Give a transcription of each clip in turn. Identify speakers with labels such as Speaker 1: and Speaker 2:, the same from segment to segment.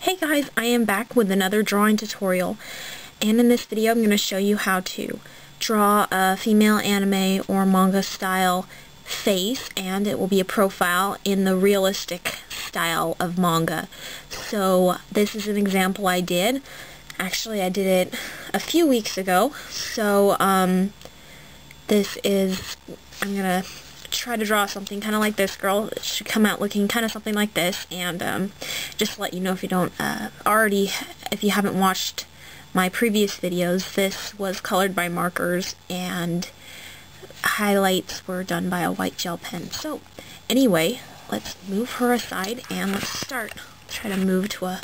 Speaker 1: Hey guys, I am back with another drawing tutorial, and in this video I'm going to show you how to draw a female anime or manga style face, and it will be a profile in the realistic style of manga. So this is an example I did. Actually, I did it a few weeks ago, so this is, I'm going to try to draw something kind of like this girl. It should come out looking kind of something like this, and just to let you know, if you don't if you haven't watched my previous videos, this was colored by markers and highlights were done by a white gel pen. So anyway, let's move her aside and let's start. Try to move to a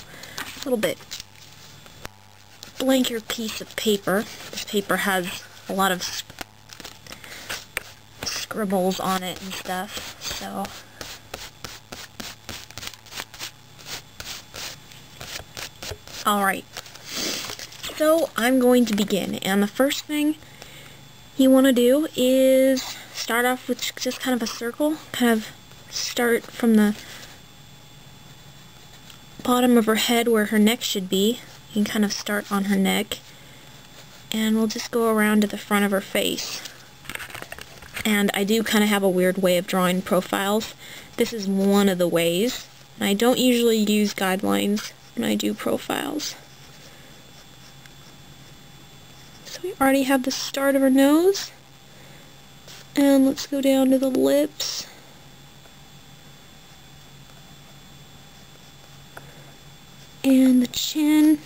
Speaker 1: little bit blanker piece of paper. This paper has a lot of scribbles on it and stuff, so alright, so I'm going to begin, and the first thing you want to do is start off with just kind of a circle, kind of start from the bottom of her head where her neck should be. You can kind of start on her neck, and we'll just go around to the front of her face. And I do kind of have a weird way of drawing profiles. This is one of the ways. And I don't usually use guidelines when I do profiles. So we already have the start of her nose. And let's go down to the lips. And the chin.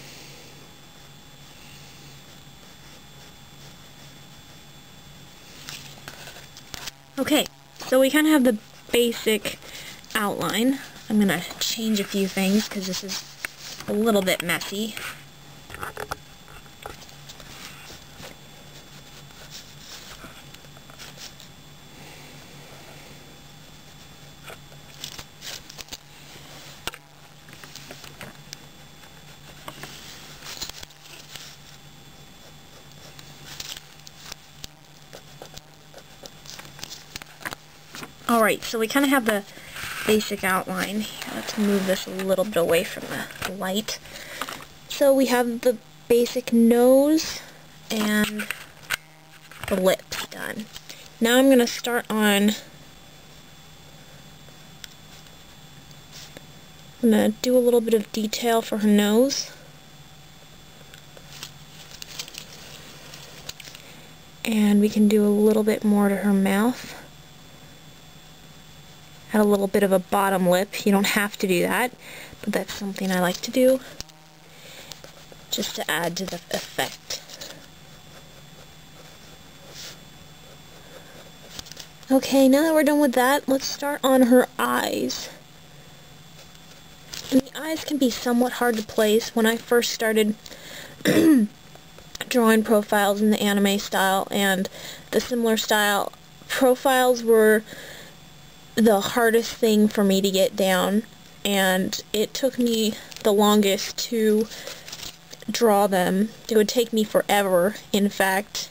Speaker 1: Okay, so we kind of have the basic outline. I'm going to change a few things because this is a little bit messy. Alright, so we kind of have the basic outline. Let's move this a little bit away from the light. So we have the basic nose and the lips done. Now I'm going to start on, I'm going to do a little bit of detail for her nose. And we can do a little bit more to her mouth. Add a little bit of a bottom lip. You don't have to do that, but that's something I like to do just to add to the effect. Okay, now that we're done with that, let's start on her eyes. And the eyes can be somewhat hard to place. When I first started drawing profiles in the anime style and the similar style, profiles were the hardest thing for me to get down, and it took me the longest to draw them. It would take me forever, in fact,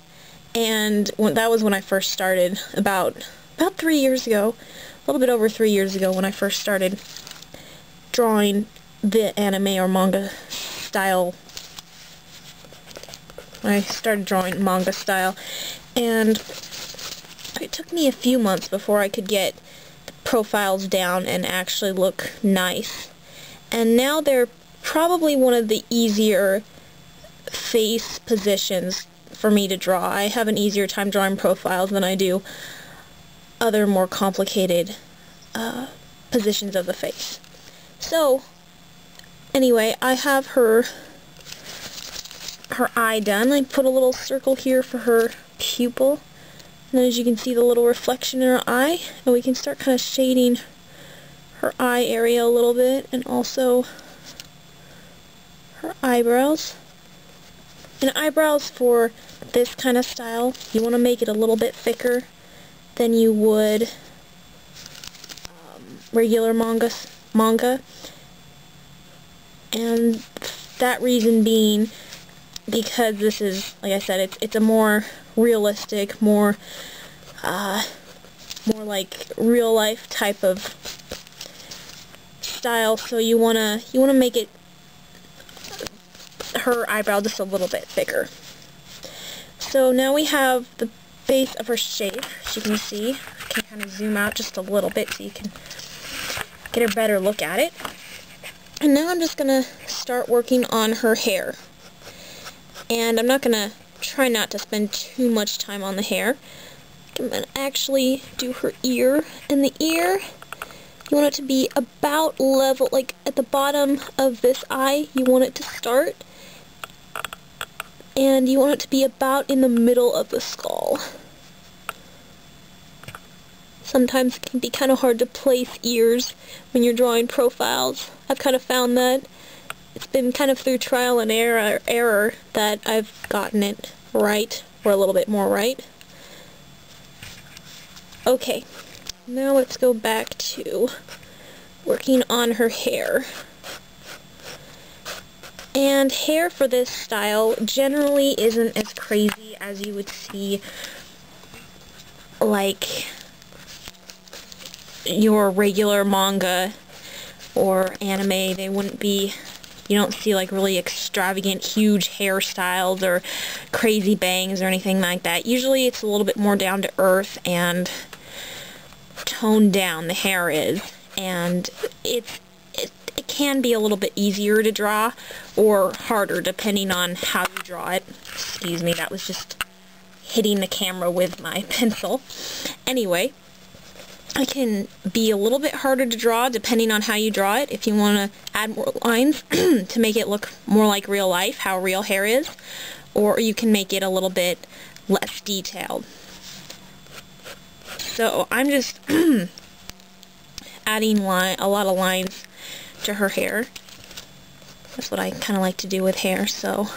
Speaker 1: and that was when I first started, about 3 years ago, a little bit over 3 years ago, when I first started drawing the anime or manga style. I started drawing manga style, and it took me a few months before I could get profiles down and actually look nice. And now they're probably one of the easier face positions for me to draw. I have an easier time drawing profiles than I do other more complicated positions of the face. So anyway, I have her eye done. I put a little circle here for her pupil. And then as you can see, the little reflection in her eye, and we can start kind of shading her eye area a little bit, and also her eyebrows. And eyebrows for this kind of style, you want to make it a little bit thicker than you would regular manga. And that reason being because this is, like I said, it's a more realistic, more like real life type of style. So you wanna make it her eyebrow just a little bit bigger. So now we have the base of her shape. As you can see, I can kind of zoom out just a little bit so you can get a better look at it. And now I'm just going to start working on her hair. And I'm not going to try not to spend too much time on the hair. I'm going to actually do her ear. And the ear, you want it to be about level, like at the bottom of this eye, you want it to start. And you want it to be about in the middle of the skull. Sometimes it can be kind of hard to place ears when you're drawing profiles. I've kind of found that it's been kind of through trial and error that I've gotten it right, or a little bit more right. Okay, now let's go back to working on her hair. And hair for this style generally isn't as crazy as you would see like your regular manga or anime. They wouldn't be, you don't see like really extravagant huge hairstyles or crazy bangs or anything like that. Usually it's a little bit more down to earth and toned down, the hair is, and it can be a little bit easier to draw or harder depending on how you draw it. Excuse me, that was just hitting the camera with my pencil. Anyway, it can be a little bit harder to draw depending on how you draw it. If you want to add more lines to make it look more like real life, how real hair is, or you can make it a little bit less detailed. So I'm just adding a lot of lines to her hair. That's what I kind of like to do with hair, so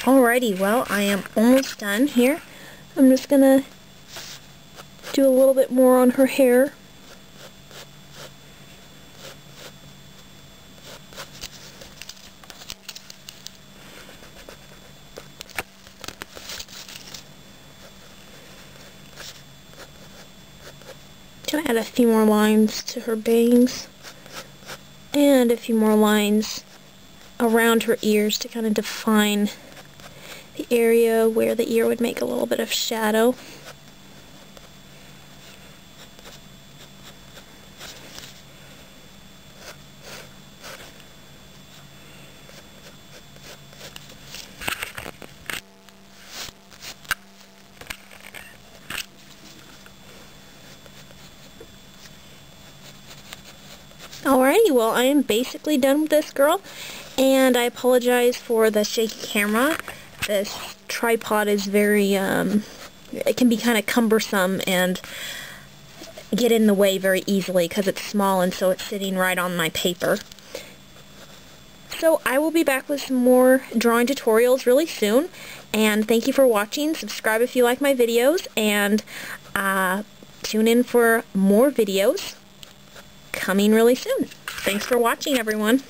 Speaker 1: alrighty, well, I am almost done here. I'm just gonna do a little bit more on her hair. Gonna add a few more lines to her bangs and a few more lines around her ears to kind of define the area where the ear would make a little bit of shadow. Alrighty, well, I am basically done with this girl, and I apologize for the shaky camera. This tripod is very, it can be kind of cumbersome and get in the way very easily because it's small and so it's sitting right on my paper. So I will be back with some more drawing tutorials really soon, and thank you for watching. Subscribe if you like my videos, and tune in for more videos coming really soon. Thanks for watching, everyone.